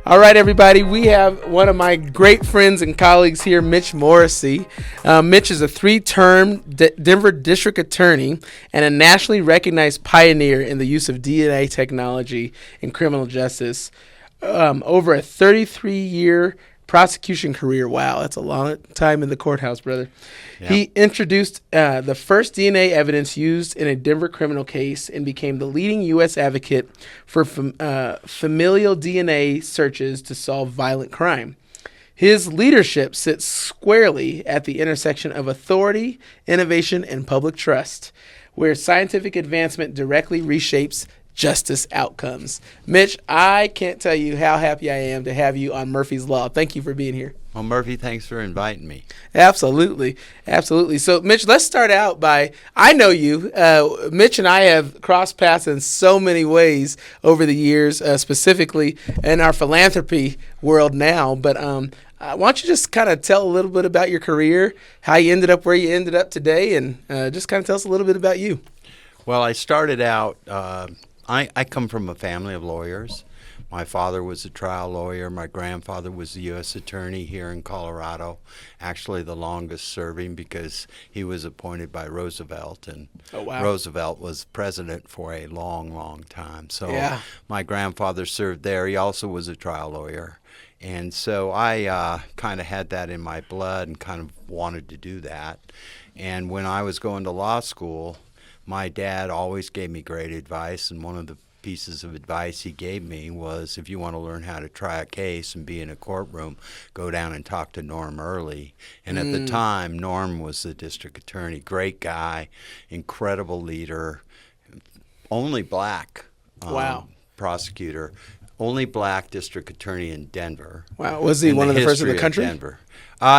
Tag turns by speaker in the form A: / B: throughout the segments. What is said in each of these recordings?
A: All right, everybody, we have one of my great friends and colleagues here, Mitch Morrissey. Mitch is a three-term Denver district attorney and a nationally recognized pioneer in the use of DNA technology in criminal justice. Over a 33-year prosecution career. Wow, that's a long time in the courthouse, brother. Yep. He introduced the first DNA evidence used in a Denver criminal case and became the leading U.S. advocate for familial DNA searches to solve violent crime. His leadership sits squarely at the intersection of authority, innovation, and public trust, where scientific advancement directly reshapes justice outcomes. Mitch, I can't tell you how happy I am to have you on Murphy's Law. Thank you for being here.
B: Well, Murphy, thanks for inviting me.
A: Absolutely. Absolutely. So, Mitch, let's start out by, I know you. Mitch and I have crossed paths in so many ways over the years, specifically in our philanthropy world now. But why don't you just kind of tell a little bit about your career, how you ended up where you ended up today, and just kind of tell us a little bit about you.
B: Well, I started out, I come from a family of lawyers. My father was a trial lawyer. My grandfather was the U.S. attorney here in Colorado, actually the longest serving because he was appointed by Roosevelt, and Roosevelt was president for a long, long time. So my grandfather served there. He also was a trial lawyer. And so I kind of had that in my blood and kind of wanted to do that. And when I was going to law school, my dad always gave me great advice, and one of the pieces of advice he gave me was, if you want to learn how to try a case and be in a courtroom, go down and talk to Norm Early. And at the time, Norm was the district attorney. Great guy, incredible leader, only black prosecutor, only black district attorney in Denver.
A: Wow, was he one of the first in the country?
B: Denver.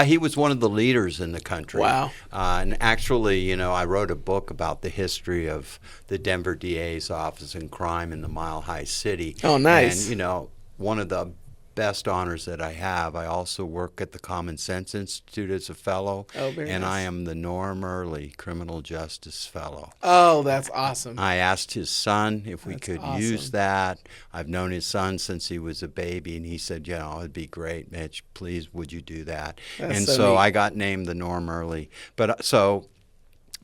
B: He was one of the leaders in the country.
A: Wow.
B: And actually, you know, I wrote a book about the history of the Denver DA's office and crime in the Mile High City.
A: Oh, nice.
B: And, you know, one of the best honors that I have, I also work at the Common Sense Institute as a fellow.
A: Oh, very
B: and
A: nice.
B: I am the Norm Early Criminal Justice Fellow.
A: Oh, that's awesome.
B: I asked his son if we could use that. I've known his son since he was a baby, and he said, you know, it'd be great, Mitch. Please, would you do that?
A: That's
B: and
A: so neat.
B: I got named the Norm Early. But so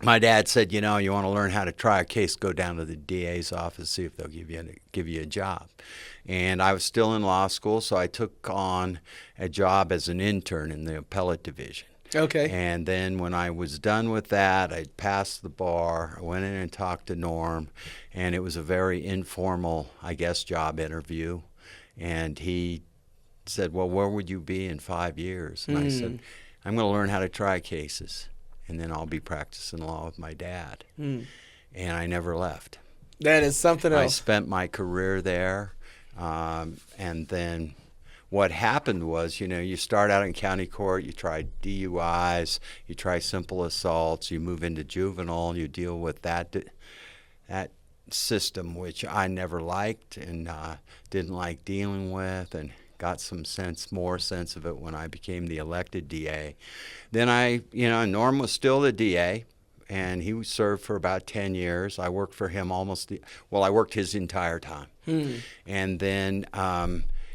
B: my dad said, you know, you want to learn how to try a case, go down to the DA's office, see if they'll give you a job. And I was still in law school, so I took on a job as an intern in the appellate division.
A: Okay.
B: And then when I was done with that, I passed the bar. I went in and talked to Norm, and it was a very informal, I guess, job interview. And he said, well, where would you be in 5 years? And I said, I'm going to learn how to try cases, and then I'll be practicing law with my dad. And I never left.
A: That is something else.
B: I spent my career there. And then what happened was, you know, you start out in county court, you try DUIs, you try simple assaults, you move into juvenile, you deal with that system, which I never liked and didn't like dealing with, and got some more sense of it when I became the elected DA. Then Norm was still the DA. And he served for about 10 years. I worked for him I worked his entire time. And then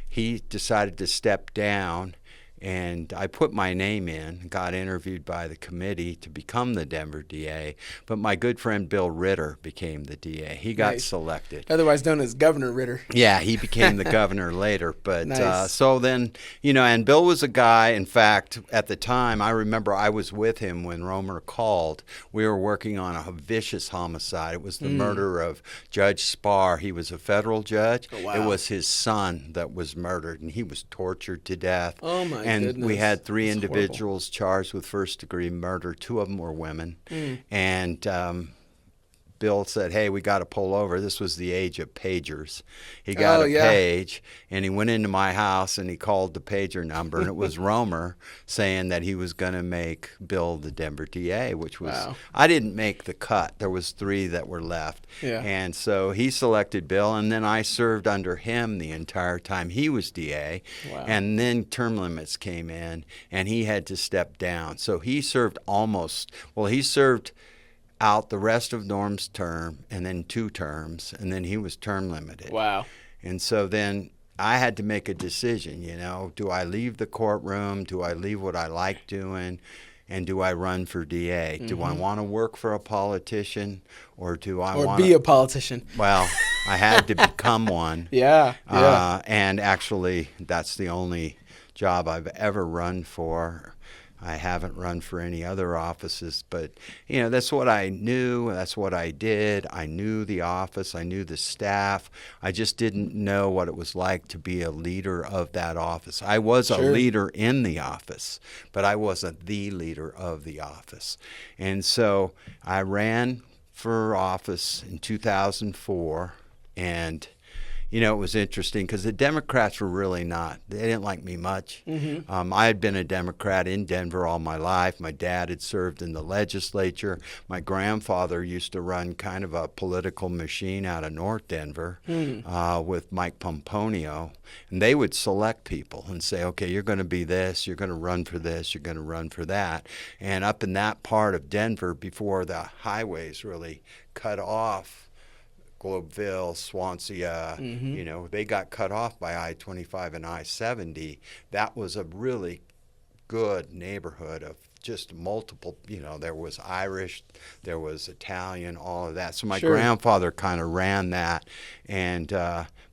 B: he decided to step down, and I put my name in, got interviewed by the committee to become the Denver DA. But my good friend Bill Ritter became the DA. He got selected.
A: Otherwise known as Governor Ritter.
B: Yeah, he became the governor later. But
A: nice.
B: So then, you know, and Bill was a guy, in fact, at the time, I remember I was with him when Romer called. We were working on a vicious homicide. It was the murder of Judge Spar. He was a federal judge.
A: Oh, wow.
B: It was his son that was murdered, and he was tortured to death.
A: Oh, my
B: and
A: goodness.
B: we had three
A: That's
B: individuals charged with first-degree murder. Two of them were women. And Bill said, hey, we got to pull over. This was the age of pagers. He got a page, and he went into my house, and he called the pager number, and it was Romer saying that he was going to make Bill the Denver DA, which was, I didn't make the cut. There was three that were left.
A: Yeah.
B: And so he selected Bill, and then I served under him the entire time he was DA.
A: Wow.
B: And then term limits came in, and he had to step down. So he served he served out the rest of Norm's term, and then 2 terms, and then he was term limited.
A: Wow.
B: And so then I had to make a decision, do I leave the courtroom? Do I leave what I like doing? And do I run for DA? Do I want to work for a politician, or do I want
A: to be a politician?
B: Well, I had to become one.
A: Yeah.
B: And actually, that's the only job I've ever run for. I haven't run for any other offices, but that's what I knew. That's what I did. I knew the office. I knew the staff. I just didn't know what it was like to be a leader of that office. I was a leader in the office, but I wasn't the leader of the office. And so I ran for office in 2004, and it was interesting because the Democrats were really they didn't like me much. I had been a Democrat in Denver all my life. My dad had served in the legislature. My grandfather used to run kind of a political machine out of North Denver with Mike Pomponio. And they would select people and say, okay, you're going to be this, you're going to run for this, you're going to run for that. And up in that part of Denver, before the highways really cut off, Globeville, Swansea, they got cut off by I-25 and I-70. That was a really good neighborhood of just multiple, there was Irish, there was Italian, all of that. So my grandfather kind of ran that, and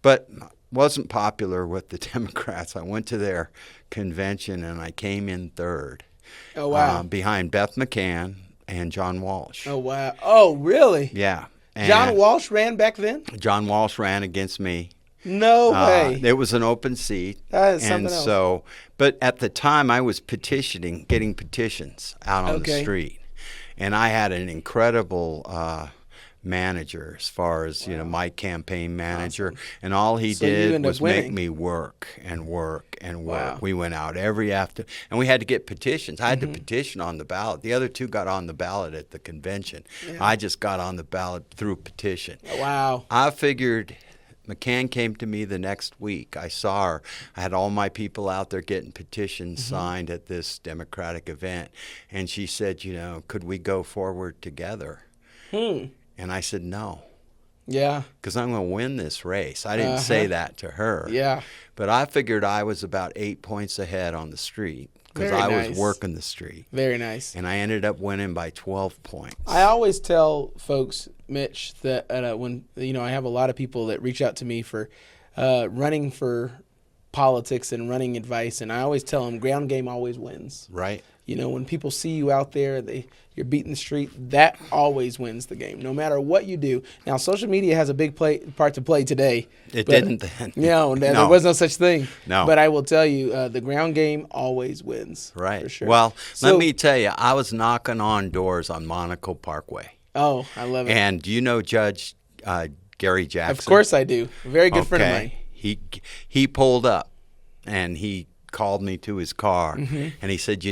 B: but wasn't popular with the Democrats. I went to their convention, and I came in third.
A: Oh, wow.
B: Behind Beth McCann and John Walsh.
A: Oh, wow. Oh, really?
B: Yeah. And
A: John Walsh ran back then?
B: John Walsh ran against me.
A: No way.
B: It was an open seat.
A: That is something else.
B: So, but at the time I was getting petitions out on the street. And I had an incredible manager as far as, my campaign manager. Awesome. And all he did was make me work and work and work. Wow. We went out every afternoon, and we had to get petitions. I had to petition on the ballot. The other two got on the ballot at the convention. Yeah. I just got on the ballot through petition.
A: Wow.
B: I figured McCann came to me the next week. I saw her. I had all my people out there getting petitions signed at this Democratic event. And she said, could we go forward together? And I said, no.
A: Yeah.
B: Because I'm going to win this race. I didn't say that to her.
A: Yeah.
B: But I figured I was about 8 points ahead on the street because I was working the street.
A: Very nice.
B: And I ended up winning by 12 points.
A: I always tell folks, Mitch, that when I have a lot of people that reach out to me for running for politics and running advice, and I always tell them ground game always wins.
B: Right.
A: When people see you out there, you're beating the street, that always wins the game, no matter what you do. Now, social media has a big part to play today.
B: It didn't then.
A: No, there was no such thing.
B: No.
A: But I will tell you, the ground game always wins.
B: Right.
A: For sure.
B: Well, let me tell you, I was knocking on doors on Monaco Parkway.
A: Oh, I love it.
B: And do you know Judge Gary Jackson?
A: Of course I do. A very good friend of mine.
B: He pulled up, and he called me to his car, and he said,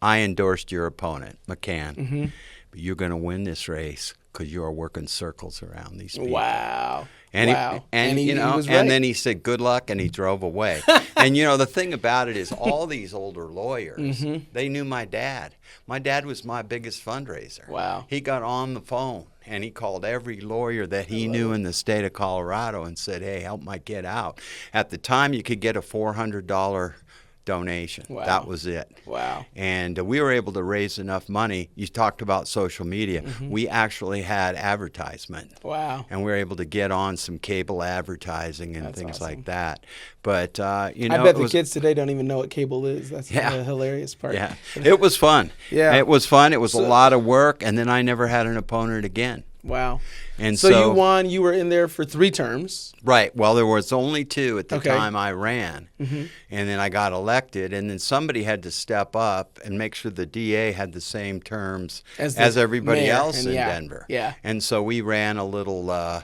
B: I endorsed your opponent, McCann, but you're going to win this race because you are working circles around these people.
A: Wow.
B: And
A: wow.
B: He was right. And then he said, good luck, and he drove away. And, the thing about it is all these older lawyers, they knew my dad. My dad was my biggest fundraiser.
A: Wow.
B: He got on the phone, and he called every lawyer that he knew in the state of Colorado and said, hey, help my kid out. At the time, you could get a $400 donation.
A: Wow.
B: That was it.
A: Wow.
B: And we were able to raise enough money. You talked about social media. We actually had advertisement.
A: Wow.
B: And we were able to get on some cable advertising and
A: That's
B: things
A: awesome.
B: like that. But,
A: I bet the kids today don't even know what cable is. That's the hilarious part.
B: Yeah. It was fun.
A: Yeah.
B: It was fun. It was a lot of work. And then I never had an opponent again.
A: Wow.
B: And
A: so you won. You were in there for 3 terms.
B: Right. Well, there was only 2 at the time I ran. And then I got elected. And then somebody had to step up and make sure the DA had the same terms as everybody else in Denver.
A: Yeah.
B: And so we ran a little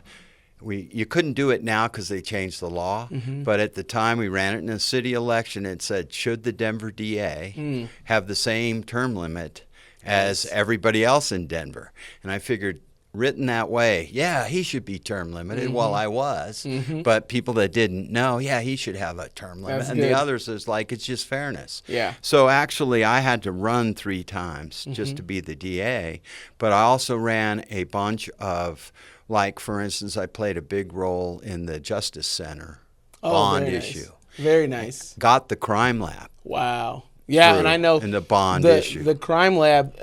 B: you couldn't do it now because they changed the law. But at the time, we ran it in a city election. It said, should the Denver DA have the same term limit as everybody else in Denver? And I figured, written that way, he should be term limited. Well, I was. But people that didn't know, he should have a term limit.
A: That's
B: and
A: good.
B: the others is like, it's just fairness.
A: Yeah.
B: So actually, I had to run 3 times just to be the DA. But I also ran a bunch of, like, for instance, I played a big role in the Justice Center. bond
A: very
B: issue.
A: Nice. Very nice.
B: Got the crime lab.
A: Wow. Yeah, and I know
B: in the bond issue.
A: The crime lab,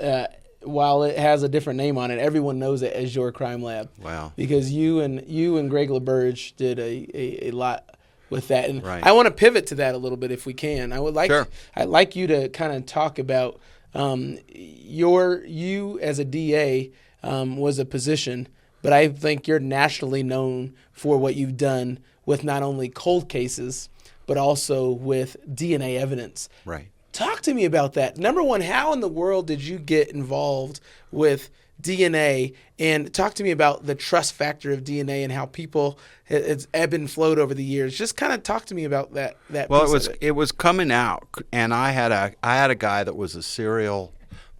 A: while it has a different name on it, everyone knows it as your crime lab.
B: Wow.
A: Because you and Greg LaBerge did a lot with that, and
B: right.
A: I want to pivot to that a little bit if we can.
B: Sure.
A: I'd like you to kind of talk about you as a DA was a position, but I think you're nationally known for what you've done with not only cold cases, but also with DNA evidence.
B: Right.
A: Talk to me about that. Number one, how in the world did you get involved with DNA? And talk to me about the trust factor of DNA and how people it's ebbed and flowed over the years. Just kind of talk to me about that.
B: Well,
A: piece
B: it was coming out, and I had a guy that was a serial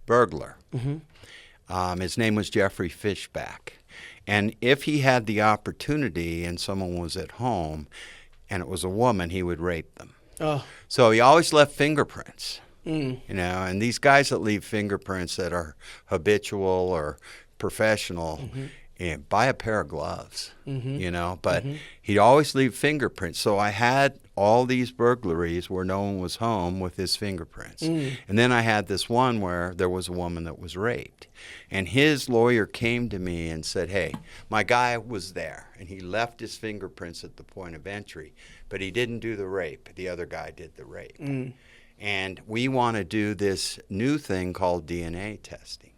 B: burglar. Mm-hmm. His name was Jeffrey Fishback, and if he had the opportunity and someone was at home, and it was a woman, he would rape them.
A: Oh.
B: So he always left fingerprints, and these guys that leave fingerprints that are habitual or professional, buy a pair of gloves, but he'd always leave fingerprints. So I had all these burglaries where no one was home with his fingerprints. And then I had this one where there was a woman that was raped. And his lawyer came to me and said, hey, my guy was there, and he left his fingerprints at the point of entry, but he didn't do the rape. The other guy did the rape. And we want to do this new thing called DNA testing.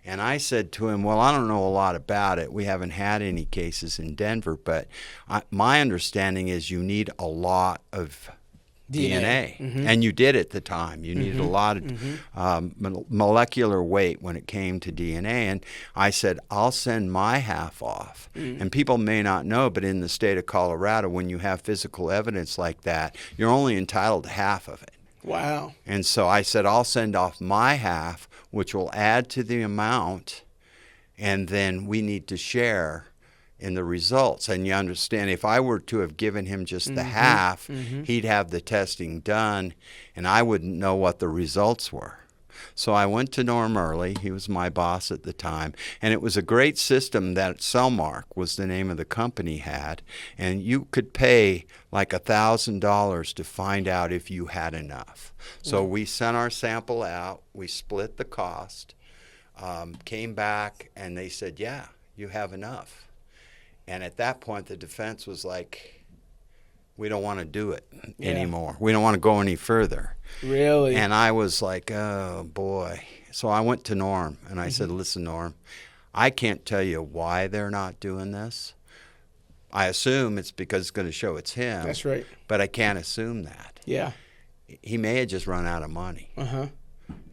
B: And I said to him, well, I don't know a lot about it. We haven't had any cases in Denver, but my understanding is you need a lot of DNA. And you did at the time. You needed a lot of molecular weight when it came to DNA. And I said, I'll send my half off. And people may not know, but in the state of Colorado, when you have physical evidence like that, you're only entitled to half of it.
A: Wow.
B: And so I said, I'll send off my half, which will add to the amount, and then we need to share in the results. And you understand, if I were to have given him just the half, he'd have the testing done, and I wouldn't know what the results were. So I went to Norm Early. He was my boss at the time. And it was a great system that Cellmark was the name of the company had. And you could pay like $1,000 to find out if you had enough. So we sent our sample out. We split the cost, came back, and they said, yeah, you have enough. And at that point, the defense was like, we don't want to do it anymore. We don't want to go any further.
A: Really?
B: And I was like, oh, boy. So I went to Norm, and I said, listen, Norm, I can't tell you why they're not doing this. I assume it's because it's going to show it's him.
A: That's right.
B: But I can't assume that.
A: Yeah.
B: He may have just run out of money.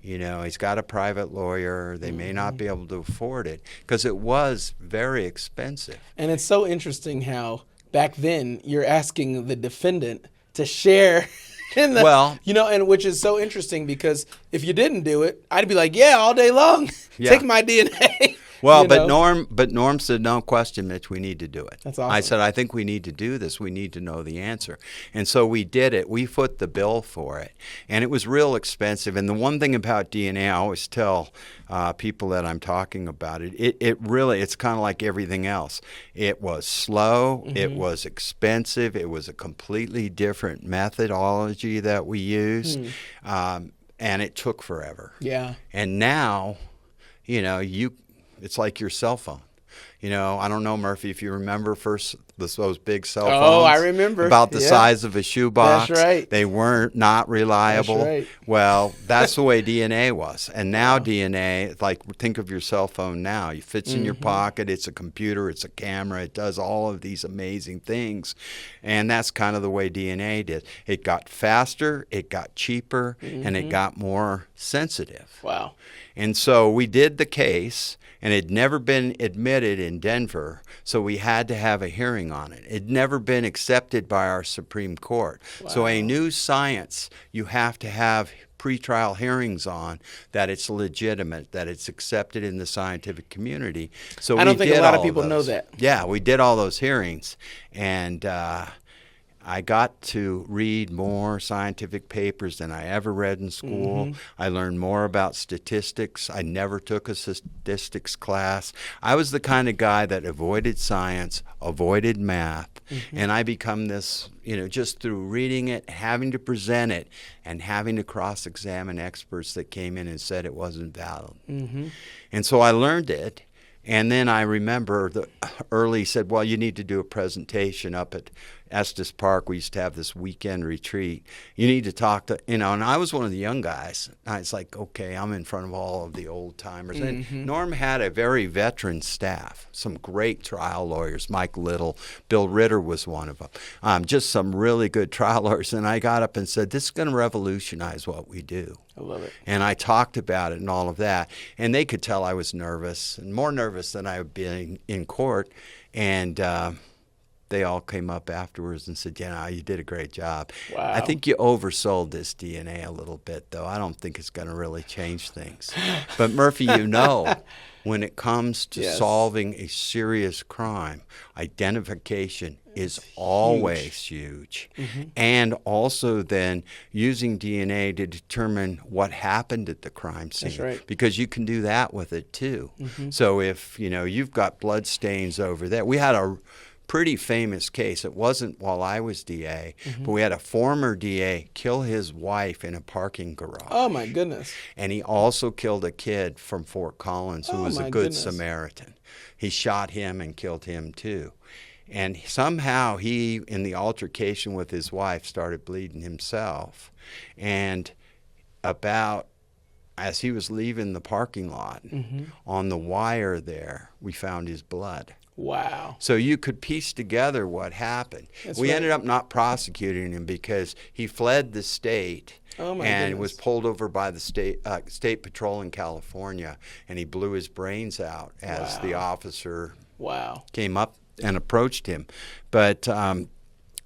B: He's got a private lawyer. They may not be able to afford it because it was very expensive.
A: And it's so interesting how back then you're asking the defendant to share in the, and which is so interesting because if you didn't do it, I'd be like, yeah, all day long, take my DNA.
B: Well, but Norm said, no question, Mitch, we need to do it.
A: That's awesome.
B: I said, I think we need to do this. We need to know the answer. And so we did it. We foot the bill for it. And it was real expensive. And the one thing about DNA, I always tell people that I'm talking about it really, it's kind of like everything else. It was slow. It was expensive. It was a completely different methodology that we used. And it took forever.
A: Yeah.
B: And now, it's like your cell phone. I don't know, Murphy, if you remember first those big cell phones.
A: Oh, I remember.
B: About the size of a shoebox.
A: That's right.
B: They weren't not reliable.
A: That's right.
B: Well, that's the way DNA was. And now DNA, like think of your cell phone now. It fits in your pocket. It's a computer. It's a camera. It does all of these amazing things. And that's kind of the way DNA did. It got faster, it got cheaper, and it got more sensitive.
A: Wow.
B: And so we did the case, and it had never been admitted in Denver, so we had to have a hearing on it. It had never been accepted by our Supreme Court. Wow. So a new science, you have to have pretrial hearings on that it's legitimate, that it's accepted in the scientific community. So
A: I don't think a lot of people know that.
B: Yeah, we did all those hearings, and I got to read more scientific papers than I ever read in school. I learned more about statistics. I never took a statistics class. I was the kind of guy that avoided science, avoided math, and I become this, just through reading it, having to present it, and having to cross-examine experts that came in and said it wasn't valid. And so I learned it. And then I remember early said, well, you need to do a presentation up at Estes Park. We used to have this weekend retreat. You need to talk to, and I was one of the young guys. I was like, okay, I'm in front of all of the old timers. And Norm had a very veteran staff, some great trial lawyers, Mike Little, Bill Ritter was one of them, just some really good trial lawyers. And I got up and said, this is going to revolutionize what we do.
A: I love it.
B: And I talked about it and all of that. And they could tell I was nervous, and more nervous than I had been in court. And they all came up afterwards and said, you did a great job.
A: Wow.
B: I think you oversold this DNA a little bit, though. I don't think it's going to really change things. But Murphy, when it comes to solving a serious crime, identification is always huge. And also then using DNA to determine what happened at the crime scene.
A: That's right.
B: Because you can do that with it too. So if you've got blood stains over there, we had a pretty famous case. It wasn't while I was DA, but we had a former DA kill his wife in a parking garage.
A: Oh, my goodness.
B: And he also killed a kid from Fort Collins who was a good Samaritan. He shot him and killed him too. And somehow he, in the altercation with his wife, started bleeding himself. And as he was leaving the parking lot, on the wire there, we found his blood.
A: Wow.
B: So you could piece together what happened. We ended up not prosecuting him because he fled the state and was pulled over by the state patrol in California, and he blew his brains out as the officer came up and approached him. But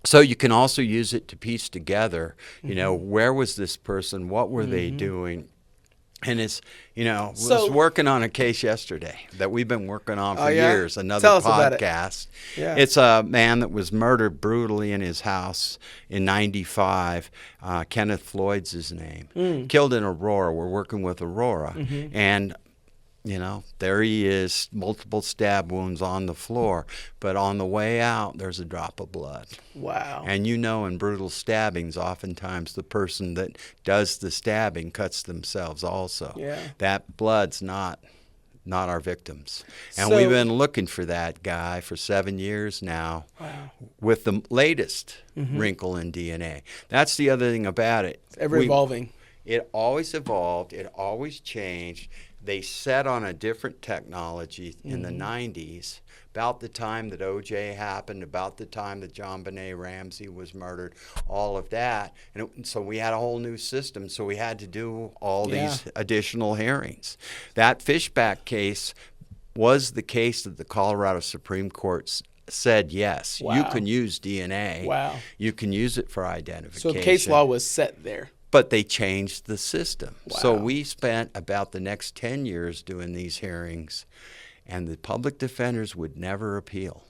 B: so you can also use it to piece together, where was this person, what were they doing? And it's, was working on a case yesterday that we've been working on for years, another podcast. It's a man that was murdered brutally in his house in 95. Kenneth Floyd's his name. Killed in Aurora. We're working with Aurora. And there he is, multiple stab wounds on the floor. But on the way out, there's a drop of blood.
A: Wow.
B: And in brutal stabbings, oftentimes the person that does the stabbing cuts themselves also. That blood's not our victims. And we've been looking for that guy for 7 years now with the latest wrinkle in DNA. That's the other thing about it.
A: It's ever evolving.
B: It always evolved. It always changed. They set on a different technology in the 90s, about the time that O.J. happened, about the time that John Benet Ramsey was murdered, all of that. And so we had a whole new system, so we had to do all these additional hearings. That Fishback case was the case that the Colorado Supreme Court said, yes, you can use DNA. You can use it for identification.
A: So case law was set there.
B: But they changed the system. So we spent about the next 10 years doing these hearings, and the public defenders would never appeal.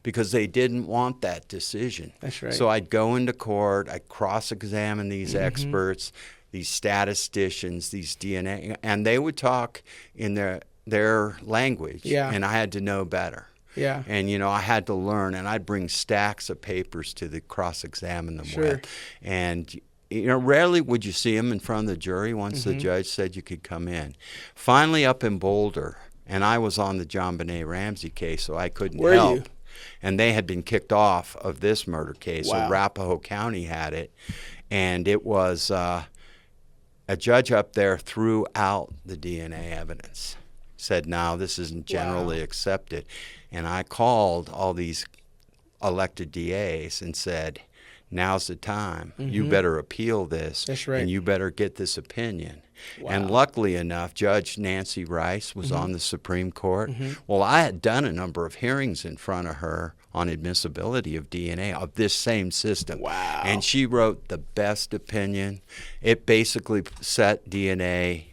B: Because they didn't want that decision.
A: That's right.
B: So I'd go into court, I'd cross-examine these experts, these statisticians, these DNA, and they would talk in their language, and I had to know better. And, I had to learn, and I'd bring stacks of papers to cross-examine them with. And rarely would you see him in front of the jury once the judge said you could come in. Finally, up in Boulder, and I was on the John Benet Ramsey case, so I couldn't help. You? And they had been kicked off of this murder case, so Arapahoe County had it. And it was a judge up there threw out the DNA evidence, said, no, this isn't generally accepted. And I called all these elected DAs and said, now's the time. You better appeal this.
A: That's right.
B: And you better get this opinion. And luckily enough, Judge Nancy Rice was on the Supreme Court. Well, I had done a number of hearings in front of her on admissibility of DNA of this same system. And she wrote the best opinion. It basically set DNA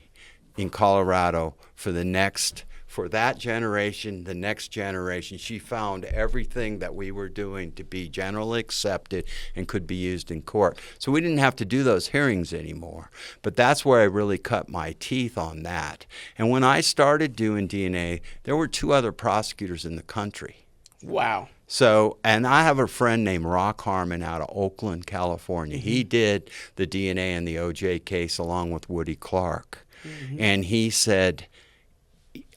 B: in Colorado for the next for that generation, the next generation, she found everything that we were doing to be generally accepted and could be used in court. So we didn't have to do those hearings anymore. But that's where I really cut my teeth on that. And when I started doing DNA, there were 2 other prosecutors in the country.
A: Wow.
B: So, and I have a friend named Rock Harmon out of Oakland, California.
A: Mm-hmm.
B: He did the DNA in the O.J. case along with Woody Clark. Mm-hmm. And he said,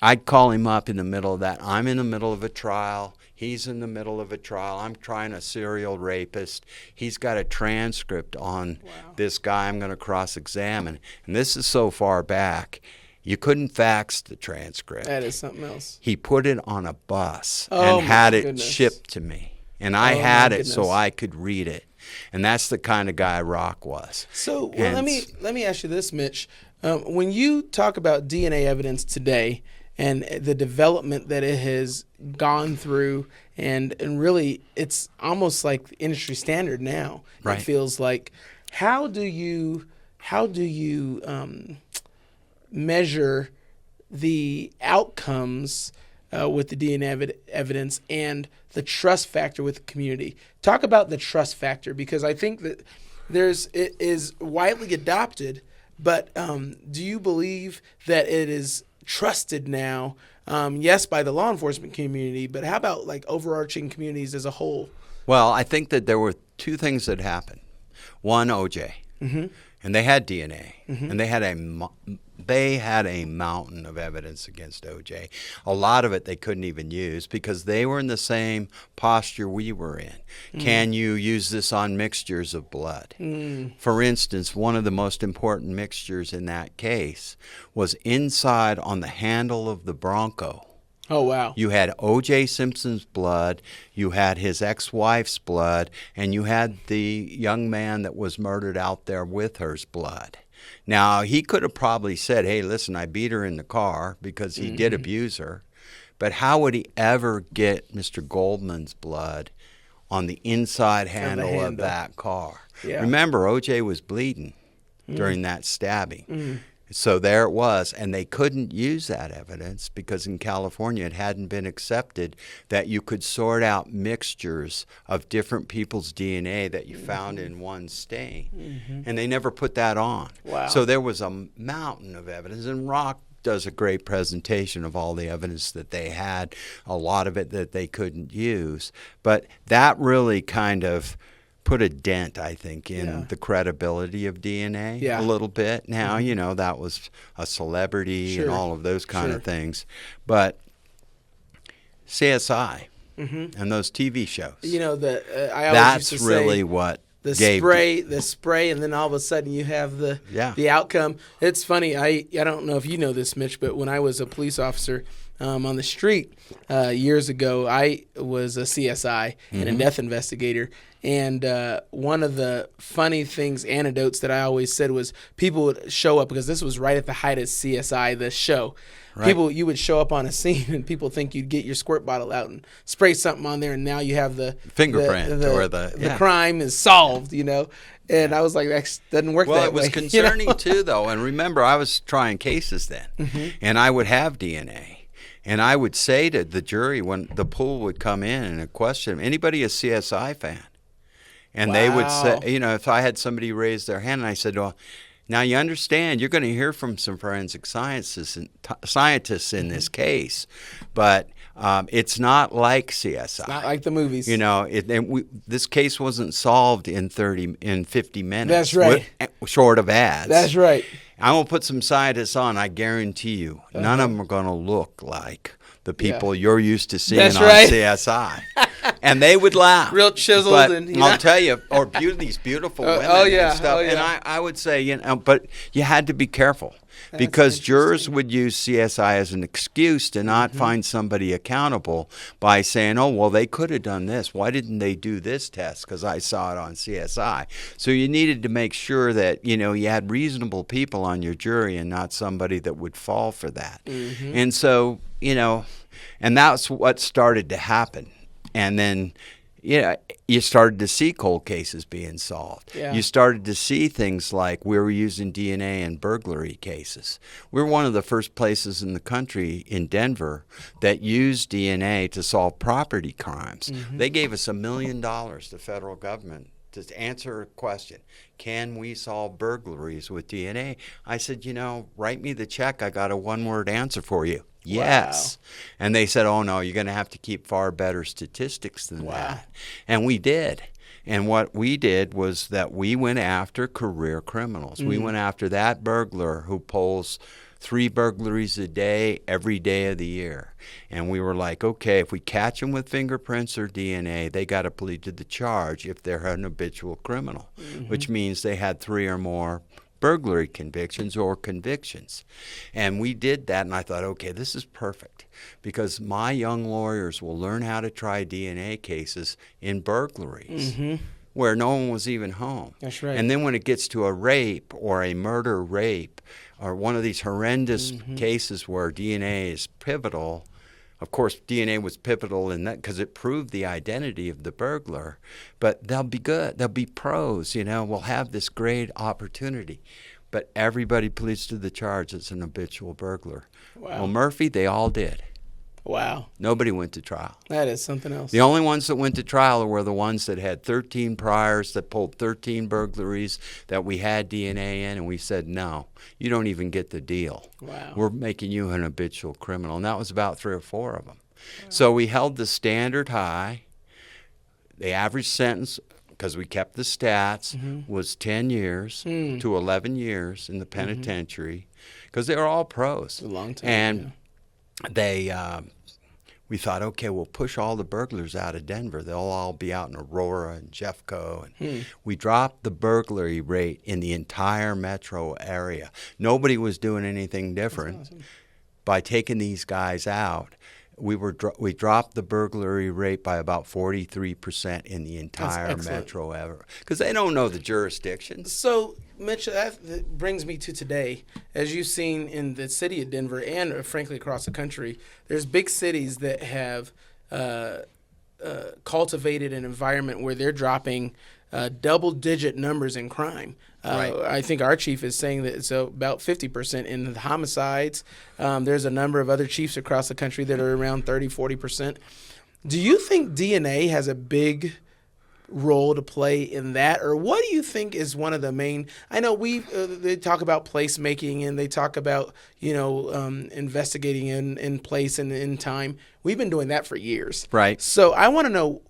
B: I'd call him up in the middle of that. I'm in the middle of a trial. He's in the middle of a trial. I'm trying a serial rapist. He's got a transcript on this guy I'm going to cross-examine. And this is so far back. You couldn't fax the transcript.
A: That is something else.
B: He put it on a bus and had it shipped to me. And I had it so I could read it. And that's the kind of guy Rock was.
A: So let me ask you this, Mitch. When you talk about DNA evidence today and the development that it has gone through, and really it's almost like industry standard now.
B: Right.
A: It feels like. How do you measure the outcomes with the DNA evidence and the trust factor with the community? Talk about the trust factor, because I think that it is widely adopted, but do you believe that it is trusted now? Yes, by the law enforcement community, but how about like overarching communities as a whole?
B: Well, I think that there were 2 things that happened. One, OJ. Mm-hmm. And they had DNA, mm-hmm. and they had a mountain of evidence against OJ. A lot of it they couldn't even use because they were in the same posture we were in. Mm. Can you use this on mixtures of blood? Mm. For instance, one of the most important mixtures in that case was inside on the handle of the Bronco.
A: Oh, wow.
B: You had O.J. Simpson's blood, you had his ex-wife's blood, and you had the young man that was murdered out there with her's blood. Now, he could have probably said, hey, listen, I beat her in the car because he did abuse her. But how would he ever get Mr. Goldman's blood on the inside handle of that car? Yeah. Remember, O.J. was bleeding during that stabbing. Mm. So there it was, and they couldn't use that evidence because in California it hadn't been accepted that you could sort out mixtures of different people's DNA that you found in one stain. Mm-hmm. And they never put that on. Wow. So there was a mountain of evidence, and Rock does a great presentation of all the evidence that they had, a lot of it that they couldn't use. But that really kind of put a dent, I think, in the credibility of DNA a little bit. Now, you know, that was a celebrity and all of those kind of things. But CSI and those TV shows,
A: you know, I always
B: that's
A: used to
B: really
A: say
B: what
A: the spray, and then all of a sudden you have the outcome. It's funny. I don't know if you know this, Mitch, but when I was a police officer on the street years ago, I was a CSI and a death investigator. And one of the funny anecdotes that I always said was people would show up, because this was right at the height of CSI, the show. Right. You would show up on a scene and people think you'd get your squirt bottle out and spray something on there, and now you have the
B: fingerprint or the
A: crime is solved, you know. And I was like, that doesn't work that way.
B: Well, it was concerning too, though. And remember, I was trying cases then, and I would have DNA. And I would say to the jury when the pool would come in and question, anybody a CSI fan? And they would say, you know, if I had somebody raise their hand, and I said, well, now you understand, you're going to hear from some forensic scientists in this case, but it's not like CSI.
A: It's not like the movies.
B: You know, this case wasn't solved in 50 minutes.
A: That's right.
B: Short of ads.
A: That's right.
B: I'm going to put some scientists on. I guarantee you, none of them are going to look like the people you're used to seeing on CSI. And they would laugh.
A: Real chiseled.
B: But
A: and
B: I'll tell you, or these beautiful women and stuff. And I would say, you know, but you had to be careful. Because jurors would use CSI as an excuse to not find somebody accountable by saying, oh, well, they could have done this. Why didn't they do this test? Because I saw it on CSI. So you needed to make sure that, you know, you had reasonable people on your jury and not somebody that would fall for that. And so, you know, and that's what started to happen. And then, you started to see cold cases being solved.
A: Yeah.
B: You started to see things like we were using DNA in burglary cases. We're one of the first places in the country in Denver that used DNA to solve property crimes. They gave us $1 million, the federal government, to answer a question. Can we solve burglaries with DNA? I said, write me the check. I got a one-word answer for you. Yes.
A: Wow.
B: And they said, oh, no, you're going to have to keep far better statistics than that. And we did. And what we did was that we went after career criminals. We went after that burglar who pulls 3 burglaries a day, every day of the year. And we were like, okay, if we catch them with fingerprints or DNA, they got to plead to the charge if they're an habitual criminal, which means they had 3 or more burglary convictions or convictions. And we did that, and I thought, okay, this is perfect, because my young lawyers will learn how to try DNA cases in burglaries where no one was even home.
A: That's right.
B: And then when it gets to a rape or a murder rape or one of these horrendous cases where DNA is pivotal, of course, DNA was pivotal in that because it proved the identity of the burglar. But they'll be good. They'll be pros, We'll have this great opportunity. But everybody pleads to the charge it's an habitual burglar.
A: Wow.
B: Well, Murphy, they all did.
A: Wow.
B: Nobody went to trial.
A: That is something else.
B: The only ones that went to trial were the ones that had 13 priors, that pulled 13 burglaries, that we had DNA in, and we said, no, you don't even get the deal.
A: Wow.
B: We're making you an habitual criminal. And that was about 3 or 4 of them. Wow. So we held the standard high. The average sentence, because we kept the stats, was 10 years to 11 years in the penitentiary, because they were all pros.
A: It's a long time.
B: And we thought, okay, we'll push all the burglars out of Denver. They'll all be out in Aurora and Jeffco. And we dropped the burglary rate in the entire metro area. Nobody was doing anything different.
A: That's awesome.
B: By taking these guys out. We dropped the burglary rate by about 43% in the entire metro ever, because they don't know the jurisdictions.
A: So, Mitch, that brings me to today. As you've seen in the city of Denver and, frankly, across the country, there's big cities that have cultivated an environment where they're dropping double-digit numbers in crime.
B: Right.
A: I think our chief is saying that it's about 50% in the homicides. There's a number of other chiefs across the country that are around 30, 40%. Do you think DNA has a big role to play in that, or what do you think is one of the main? I know they talk about placemaking and they talk about investigating in place and in time. We've been doing that for years,
B: right?
A: So I want to know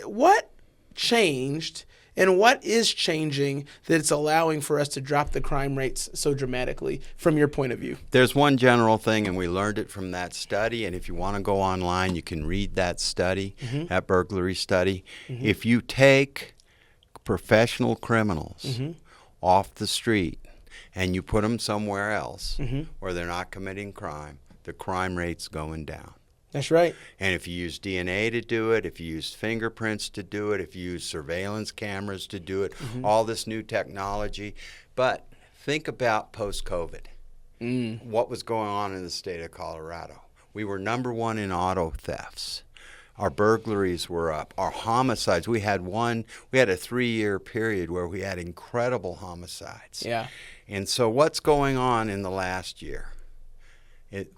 A: what changed and what is changing that it's allowing for us to drop the crime rates so dramatically from your point of view.
B: There's one general thing, and we learned it from that study, and if you want to go online, you can read that study, that burglary study. If you take professional criminals off the street and you put them somewhere else where they're not committing crime, the crime rate's going down.
A: That's right.
B: And if you use DNA to do it, if you use fingerprints to do it, if you use surveillance cameras to do it, all this new technology. But think about post-COVID. What was going on in the state of Colorado? We were number 1 in auto thefts. Our burglaries were up. Our homicides, we had a 3-year period where we had incredible homicides.
A: Yeah.
B: And so what's going on in the last year?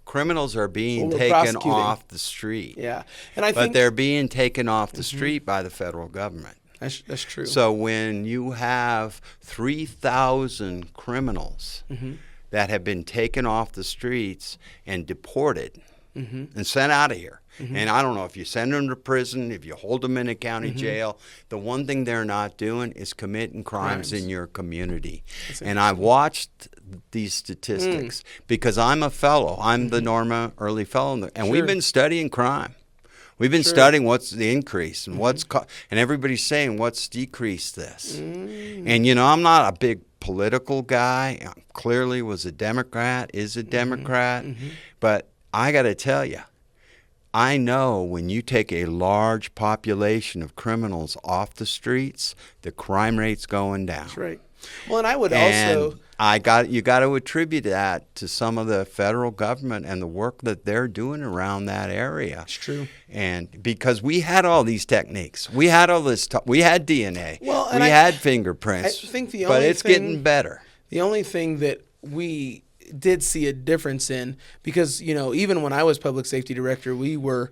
B: Criminals are being taken off the street.
A: Yeah, and I think,
B: but they're being taken off the street by the federal government.
A: That's true.
B: So when you have 3,000 criminals that have been taken off the streets and deported and sent out of here, and I don't know if you send them to prison, if you hold them in a county jail, the one thing they're not doing is committing crimes in your community. And I've watched these statistics because I'm a fellow. I'm the Norma Early Fellow, and we've been studying crime. We've been studying what's the increase and and everybody's saying what's decreased this. And I'm not a big political guy. I clearly was a Democrat, is a Democrat, but I got to tell you, I know when you take a large population of criminals off the streets, the crime rate's going down.
A: That's right. Well, and I would
B: And
A: also.
B: you got to attribute that to some of the federal government and the work that they're doing around that area.
A: It's true.
B: And because we had all these techniques, we had all this, we had DNA,
A: Well,
B: we
A: and
B: had fingerprints,
A: I think the
B: but
A: only
B: it's
A: thing,
B: getting better.
A: The only thing that we did see a difference in, because even when I was public safety director, we were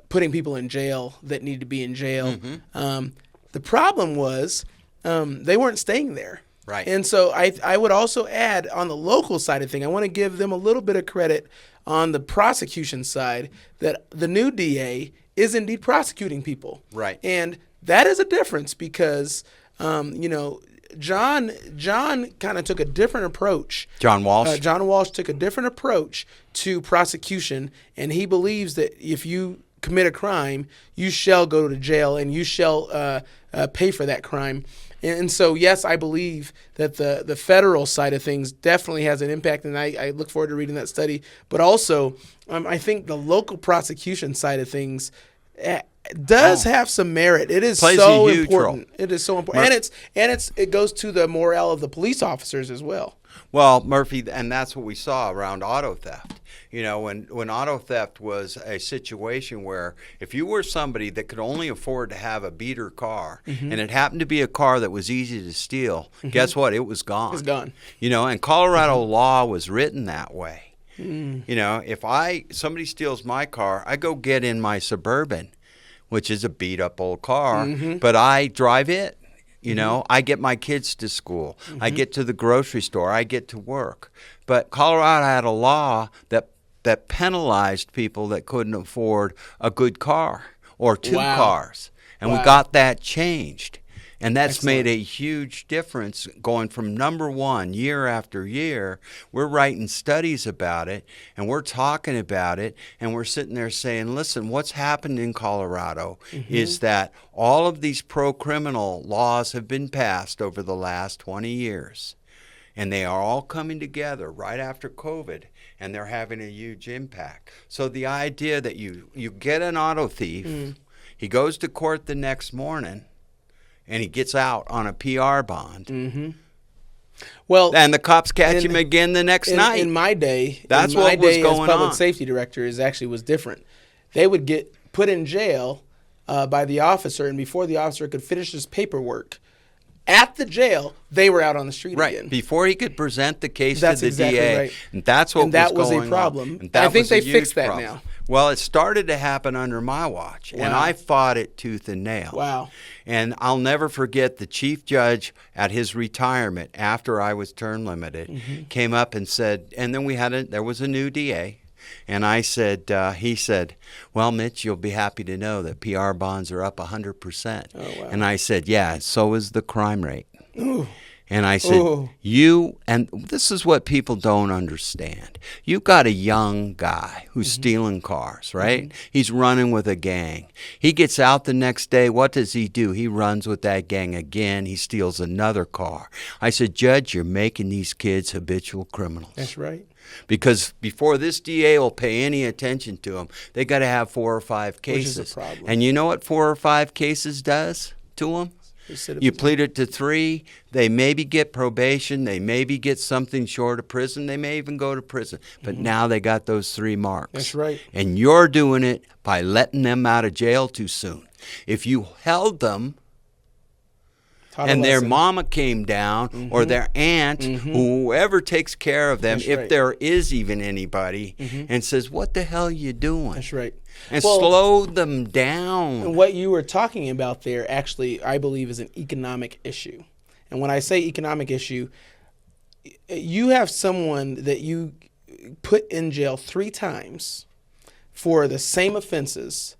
A: putting people in jail that need to be in jail. The problem was they weren't staying there.
B: Right.
A: And so I would also add on the local side of thing, I want to give them a little bit of credit on the prosecution side that the new DA is indeed prosecuting people.
B: Right.
A: And that is a difference because, John kind of took a different approach.
B: John Walsh?
A: John Walsh took a different approach to prosecution, and he believes that if you commit a crime, you shall go to jail and you shall pay for that crime. And so, yes, I believe that the federal side of things definitely has an impact, and I look forward to reading that study. But also, I think the local prosecution side of things does have some merit. It is
B: Plays
A: so
B: a huge
A: important.
B: role.
A: It is so important, it goes to the morale of the police officers as well.
B: Well, Murphy, and that's what we saw around auto theft. When auto theft was a situation where if you were somebody that could only afford to have a beater car, and it happened to be a car that was easy to steal, guess what? It was gone.
A: It's gone.
B: And Colorado law was written that way. If somebody steals my car, I go get in my Suburban, which is a beat up old car, but I drive it. I get my kids to school. I get to the grocery store. I get to work. But Colorado had a law that penalized people that couldn't afford a good car or two cars. And we got that changed. And that's made a huge difference going from number one year after year. We're writing studies about it, and we're talking about it, and we're sitting there saying, listen, what's happened in Colorado is that all of these pro-criminal laws have been passed over the last 20 years. And they are all coming together right after COVID, and they're having a huge impact. So the idea that you get an auto thief, he goes to court the next morning, and he gets out on a PR bond.
A: Well,
B: and the cops catch him again the next night.
A: In my day,
B: that's what was going on.
A: As public safety director was different. They would get put in jail by the officer, and before the officer could finish his paperwork at the jail, they were out on the street again.
B: Before he could present the case to the DA.
A: Right.
B: And that's what
A: that
B: was going
A: was a problem.
B: on.
A: I think they fixed that now.
B: Well, it started to happen under my watch, and I fought it tooth and nail.
A: Wow.
B: And I'll never forget the chief judge at his retirement after I was term limited came up and said, and then there was a new DA. And I said, he said, well, Mitch, you'll be happy to know that PR bonds are up 100%.
A: Oh, wow.
B: And I said, yeah, so is the crime rate.
A: Ooh.
B: And I said, and this is what people don't understand. You got a young guy who's stealing cars, right? He's running with a gang. He gets out the next day. What does he do? He runs with that gang again. He steals another car. I said, Judge, you're making these kids habitual criminals.
A: That's right.
B: Because before this DA will pay any attention to them, they got to have 4 or 5 cases.
A: Which is a problem.
B: And you know what 4 or 5 cases does to them? You plead it to 3, they maybe get probation, they maybe get something short of prison, they may even go to prison. But now they got those 3 marks.
A: That's right.
B: And you're doing it by letting them out of jail too soon. If you held them and their mama came down or their aunt, whoever takes care of them, if there is even anybody, and says, what the hell are you doing?
A: That's right.
B: And slow them down.
A: And what you were talking about there actually, I believe, is an economic issue. And when I say economic issue, you have someone that you put in jail 3 times for the same offenses.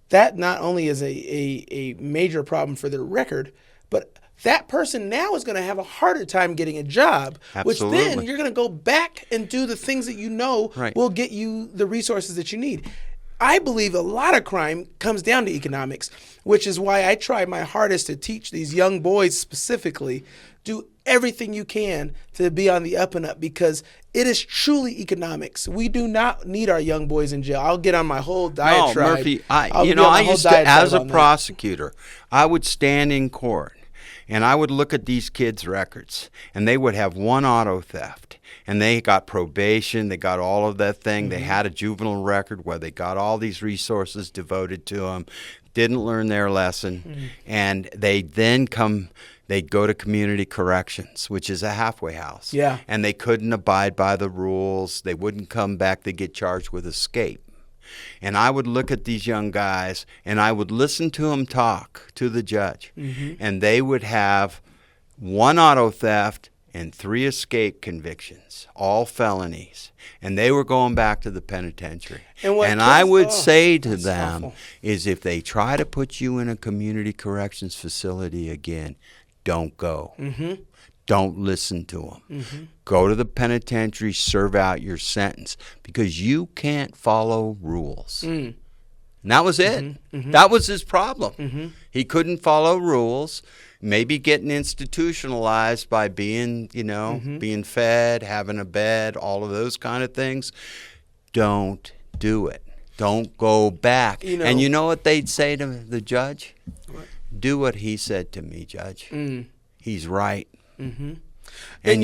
A: That not only is a major problem for their record, but that person now is going to have a harder time getting a job, which then you're going to go back and do the things that you know will get you the resources that you need. I believe a lot of crime comes down to economics, which is why I try my hardest to teach these young boys specifically, do everything you can to be on the up and up, because it is truly economics. We do not need our young boys in jail. I'll get on my whole diatribe.
B: No, Murphy, I used to, as a prosecutor, I would stand in court And I would look at these kids' records, and they would have one auto theft. And they got probation, they got all of that thing. They had a juvenile record where they got all these resources devoted to them, didn't learn their lesson, and they'd go to community corrections, which is a halfway house.
A: Yeah.
B: And they couldn't abide by the rules. They wouldn't come back. They'd get charged with escape. And I would look at these young guys, and I would listen to them talk to the judge. And they would have one auto theft and 3 escape convictions, all felonies. And they were going back to the penitentiary. And I would say to them is, if they try to put you in a community corrections facility again, don't go. Don't listen to them. Go to the penitentiary, serve out your sentence, because you can't follow rules. And that was it. That was his problem. He couldn't follow rules. Maybe getting institutionalized by being, being fed, having a bed, all of those kind of things. Don't do it. Don't go back. And you know what they'd say to the judge? What? Do what he said to me, Judge. He's right. And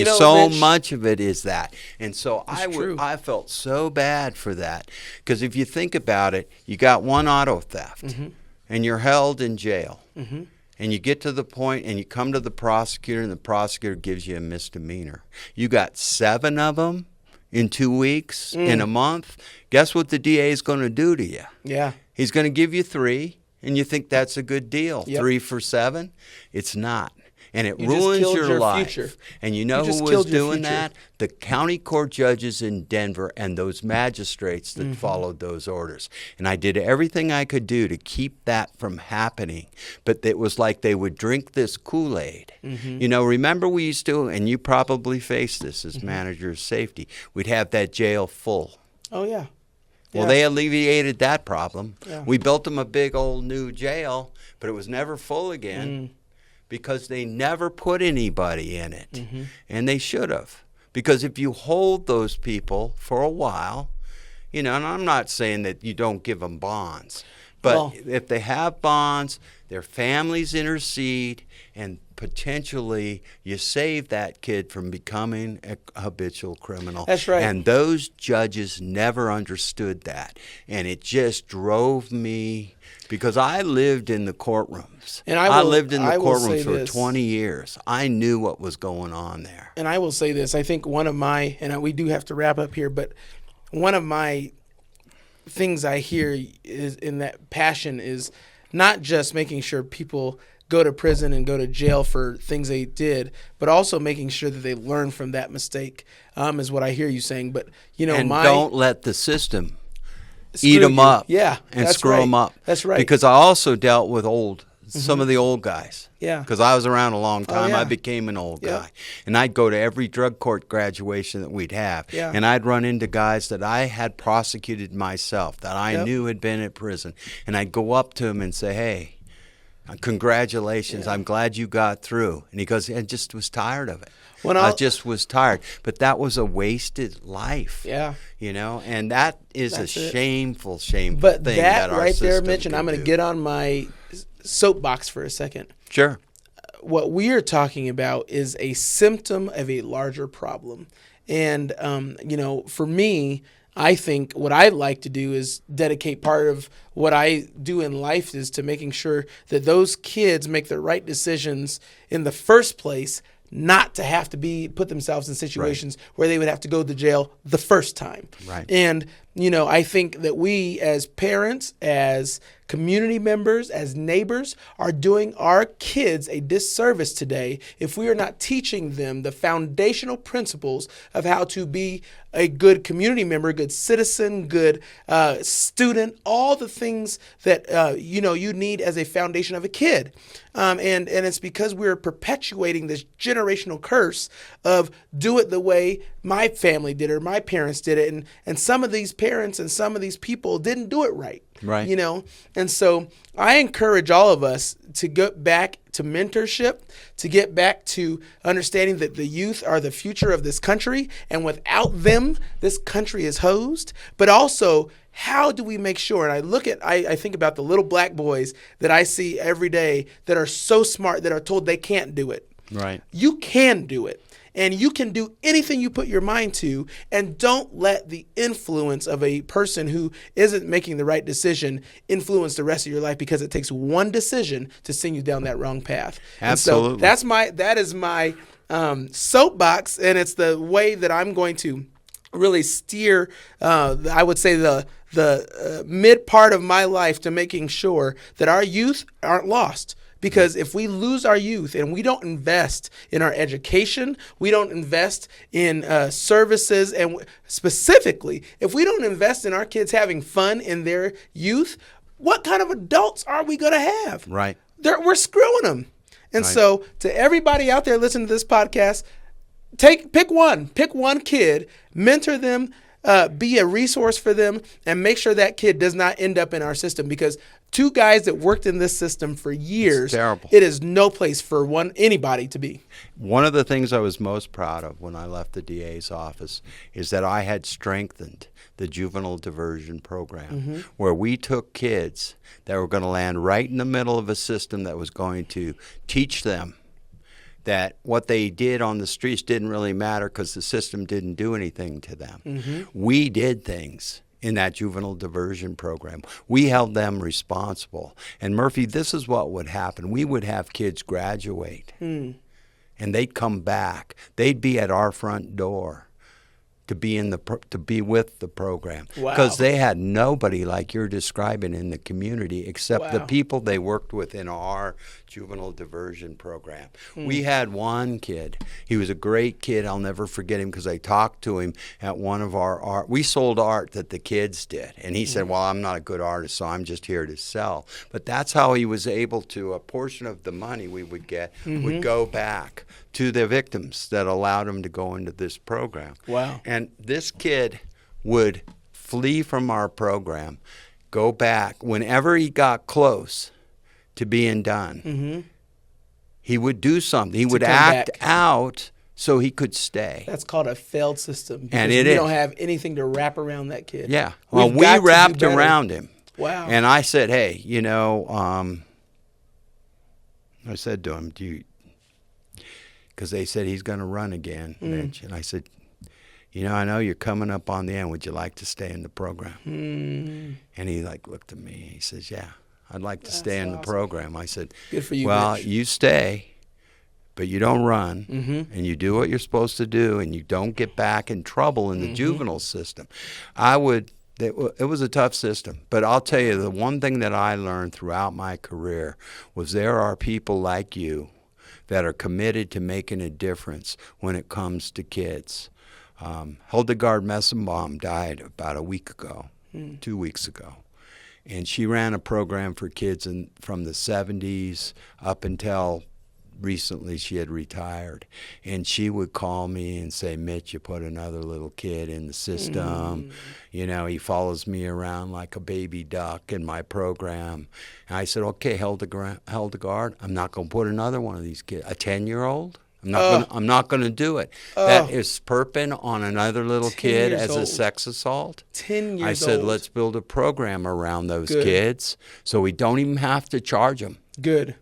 B: so
A: Mitch,
B: much of it is that. And so I felt so bad for that. Because if you think about it, you got one auto theft, and you're held in jail. And you get to the point and you come to the prosecutor, and the prosecutor gives you a misdemeanor. You got 7 of them in 2 weeks, in a month. Guess what the DA is going to do to you?
A: Yeah.
B: He's going to give you 3, and you think that's a good deal. 3 for 7? It's not. And it ruins your life.
A: Future.
B: And you know who was doing that? The county court judges in Denver and those magistrates that followed those orders. And I did everything I could do to keep that from happening. But it was like they would drink this Kool-Aid. Remember we used to, and you probably faced this as manager of safety, we'd have that jail full.
A: Oh, yeah.
B: Well, they alleviated that problem. We built them a big old new jail, but it was never full again. Because they never put anybody in it. And they should have. Because if you hold those people for a while, and I'm not saying that you don't give them bonds, but if they have bonds, their families intercede, and potentially you save that kid from becoming a habitual criminal.
A: That's right.
B: And those judges never understood that. And it just drove me, because I lived in the courtrooms. And I lived in the courtrooms for 20 years. I knew what was going on there.
A: And I will say this. I think one of my, and we do have to wrap up here, but one of my things I hear is in that passion is not just making sure people go to prison and go to jail for things they did, but also making sure that they learn from that mistake, is what I hear you saying. But,
B: don't let the system eat them up, and screw them up.
A: That's right.
B: Because I also dealt with some of the old guys.
A: Yeah.
B: Because I was around a long time.
A: Oh, yeah.
B: I became an old guy. And I'd go to every drug court graduation that we'd have.
A: Yeah.
B: And I'd run into guys that I had prosecuted myself, that I knew had been at prison. And I'd go up to them and say, hey, congratulations, I'm glad you got through. And he goes, I just was tired of it. I just was tired. But that was a wasted life.
A: Yeah.
B: And that is a shameful thing
A: but
B: that our
A: right there,
B: system
A: Mitch, and I'm going to
B: do.
A: get on my soapbox for a second.
B: Sure.
A: What we are talking about is a symptom of a larger problem. And, for me, I think what I'd like to do is dedicate part of what I do in life is to making sure that those kids make the right decisions in the first place, not to have to put themselves in situations where they would have to go to jail the first time.
B: Right.
A: And, I think that we as parents, as community members, as neighbors, are doing our kids a disservice today if we are not teaching them the foundational principles of how to be a good community member, good citizen, good student, all the things that you need as a foundation of a kid. And it's because we're perpetuating this generational curse of do it the way my family did it or my parents did it. And some of these parents and some of these people didn't do it right.
B: Right.
A: And so I encourage all of us to get back to mentorship, to get back to understanding that the youth are the future of this country. And without them, this country is hosed. But also how do we make sure? And I think about the little black boys that I see every day that are so smart that are told they can't do it.
B: Right.
A: You can do it. And you can do anything you put your mind to, and don't let the influence of a person who isn't making the right decision influence the rest of your life, because it takes one decision to send you down that wrong path.
B: Absolutely.
A: And so that is my soapbox, and it's the way that I'm going to really steer, I would say, the mid part of my life to making sure that our youth aren't lost. Because if we lose our youth and we don't invest in our education, we don't invest in services, and specifically, if we don't invest in our kids having fun in their youth, what kind of adults are we going to have?
B: Right.
A: We're screwing them. And
B: Right.
A: so to everybody out there listening to this podcast, pick one kid, mentor them, be a resource for them, and make sure that kid does not end up in our system, because two guys that worked in this system for years,
B: terrible.
A: It is no place for anybody to be.
B: One of the things I was most proud of when I left the DA's office is that I had strengthened the juvenile diversion program, where we took kids that were going to land right in the middle of a system that was going to teach them that what they did on the streets didn't really matter because the system didn't do anything to them. We did things in that juvenile diversion program. We held them responsible. And Murphy, this is what would happen. We would have kids graduate, and they'd come back. They'd be at our front door to be with the program, because they had nobody like you're describing in the community except the people they worked with in our juvenile diversion program. We had one kid. He was a great kid. I'll never forget him, because I talked to him at one of our art. We sold art that the kids did, and he said, well, I'm not a good artist, so I'm just here to sell. But that's how he was able to, a portion of the money we would get would go back to the victims that allowed him to go into this program.
A: Wow.
B: And this kid would flee from our program, go back. Whenever he got close to being done, he would do something. He would act out so he could stay.
A: That's called a failed system.
B: And
A: we don't have anything to wrap around that kid.
B: Yeah. Well, we wrapped around him.
A: Wow.
B: And I said, hey, I said to him, because they said he's going to run again, Mitch. And I said, I know you're coming up on the end. Would you like to stay in the program? And he looked at me. He says, yeah, I'd like to stay in the program. I said,
A: good for you,
B: well,
A: Mitch.
B: You stay, but you don't run, and you do what you're supposed to do, and you don't get back in trouble in the juvenile system. It was a tough system, but I'll tell you, the one thing that I learned throughout my career was there are people like you that are committed to making a difference when it comes to kids. Hildegard Messenbaum died about a week ago, 2 weeks ago. And she ran a program for kids from the 70s up until recently she had retired. And she would call me and say, Mitch, you put another little kid in the system. He follows me around like a baby duck in my program. And I said, okay, Hildegard, I'm not going to put another one of these kids, a 10-year-old. I'm not going to do it. That is perping on another little kid as a sex assault.
A: 10 years old.
B: I said, let's build a program around those kids so we don't even have to charge them.
A: Good.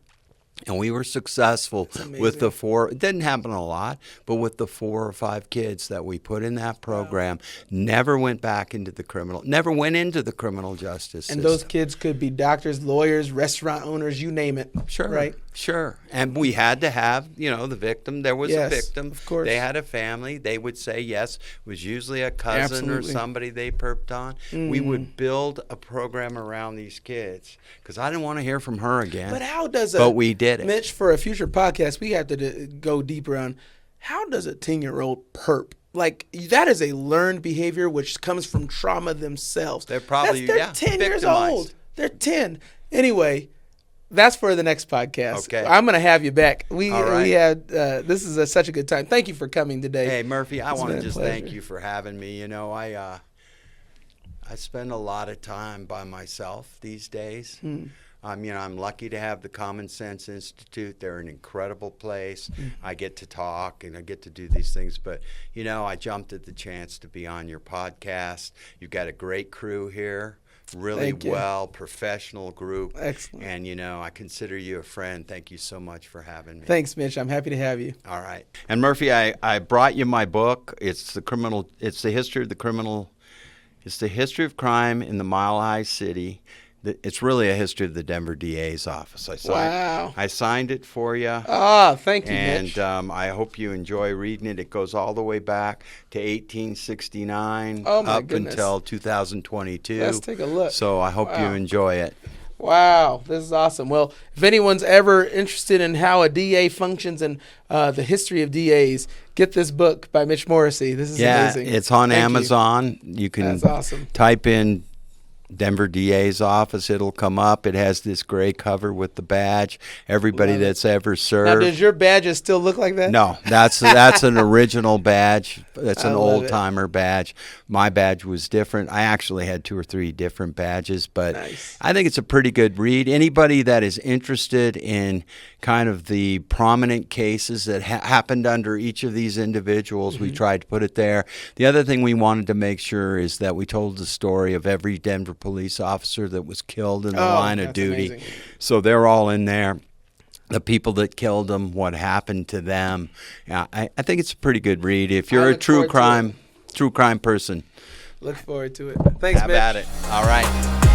B: And we were successful with the 4. It didn't happen a lot, but with the 4 or 5 kids that we put in that program, never went into the criminal justice system.
A: And those kids could be doctors, lawyers, restaurant owners, you name it.
B: Sure.
A: Right?
B: Sure. And we had to have, the victim. There was a victim.
A: Of course.
B: They had a family. They would say yes. It was usually a cousin or somebody they perped on. We would build a program around these kids because I didn't want to hear from her again.
A: But
B: we did it.
A: Mitch, for a future podcast, we have to go deeper on how does a 10-year-old perp? That is a learned behavior which comes from trauma themselves.
B: They're probably,
A: they're 10 years old. They're 10. Anyway, that's for the next podcast.
B: Okay.
A: I'm going to have you back.
B: All right.
A: We had this is such a good time. Thank you for coming today.
B: Hey, Murphy, I want to just
A: pleasure.
B: thank you for having me. I spend a lot of time by myself these days. I'm lucky to have the Common Sense Institute. They're an incredible place. I get to talk and I get to do these things. But, I jumped at the chance to be on your podcast. You've got a great crew here. Really well, professional group.
A: Excellent.
B: And, I consider you a friend. Thank you so much for having me.
A: Thanks, Mitch. I'm happy to have you.
B: All right. And Murphy, I brought you my book. It's the history of the criminal. It's the history of crime in the Mile High City. It's really a history of the Denver DA's office. I signed it for you.
A: Thank you, Mitch.
B: And I hope you enjoy reading it. It goes all the way back to 1869 up until 2022.
A: Let's take a look.
B: So I hope you enjoy it.
A: Wow, this is awesome. Well, if anyone's ever interested in how a DA functions and the history of DAs, get this book by Mitch Morrissey. This is amazing.
B: It's on Amazon. You can
A: That's awesome.
B: Type in Denver DA's office. It'll come up. It has this gray cover with the badge. Everybody that's ever served.
A: Now, does your badges still look like that?
B: No, that's an original badge. That's an old-timer badge. My badge was different. I actually had 2 or 3 different badges, but
A: nice.
B: I think it's a pretty good read. Anybody that is interested in kind of the prominent cases that happened under each of these individuals, we tried to put it there. The other thing we wanted to make sure is that we told the story of every Denver police officer that was killed in the line of duty.
A: Amazing. So
B: they're all in there. The people that killed them, what happened to them. I think it's a pretty good read. If you're a true crime person.
A: Look forward to it. Thanks,
B: Have
A: Mitch.
B: at it. All right.